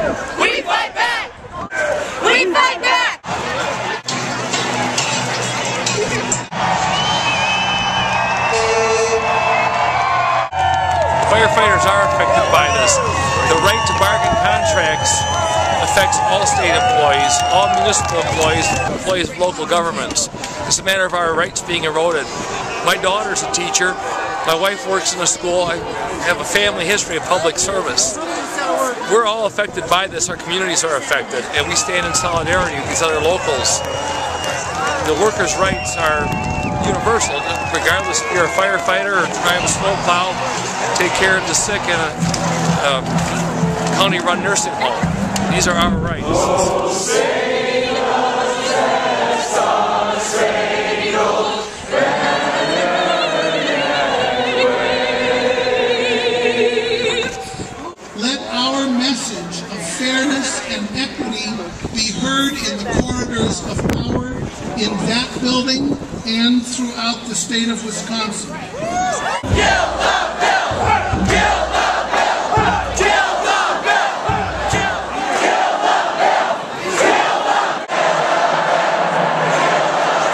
We fight back! We fight back! Firefighters are affected by this. The right to bargain contracts affects all state employees, all municipal employees, employees of local governments. It's a matter of our rights being eroded. My daughter's a teacher. My wife works in a school. I have a family history of public service. We're all affected by this. Our communities are affected, and we stand in solidarity with these other locals. The workers' rights are universal, regardless if you're a firefighter or drive a snowplow, take care of the sick in a county-run nursing home. These are our rights. Let our message of fairness and equity be heard in the corridors of power in that building and throughout the state of Wisconsin. Kill the bill! Kill the bill! Kill the bill! Kill the bill! Kill the bill!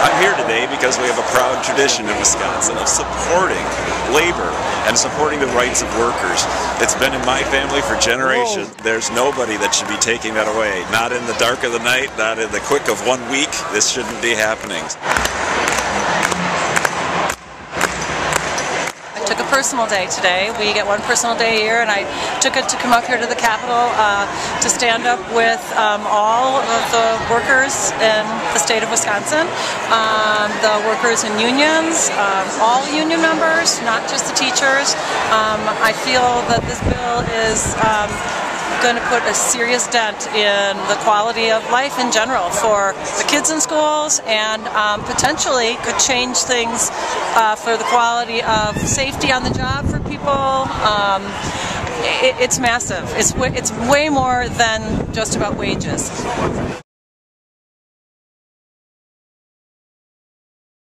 I'm here today because we have a proud tradition in Wisconsin of supporting labor and supporting the rights of workers. It's been in my family for generations. There's nobody that should be taking that away. Not in the dark of the night, not in the quick of 1 week. This shouldn't be happening. I took a personal day today. We get one personal day a year, and I took it to come up here to the Capitol to stand up with all of the workers in the state of Wisconsin, the workers in unions, all union members, not just the teachers. I feel that this bill is going to put a serious dent in the quality of life in general for the kids in schools, and potentially could change things for the quality of safety on the job for people. It's massive. It's way more than just about wages.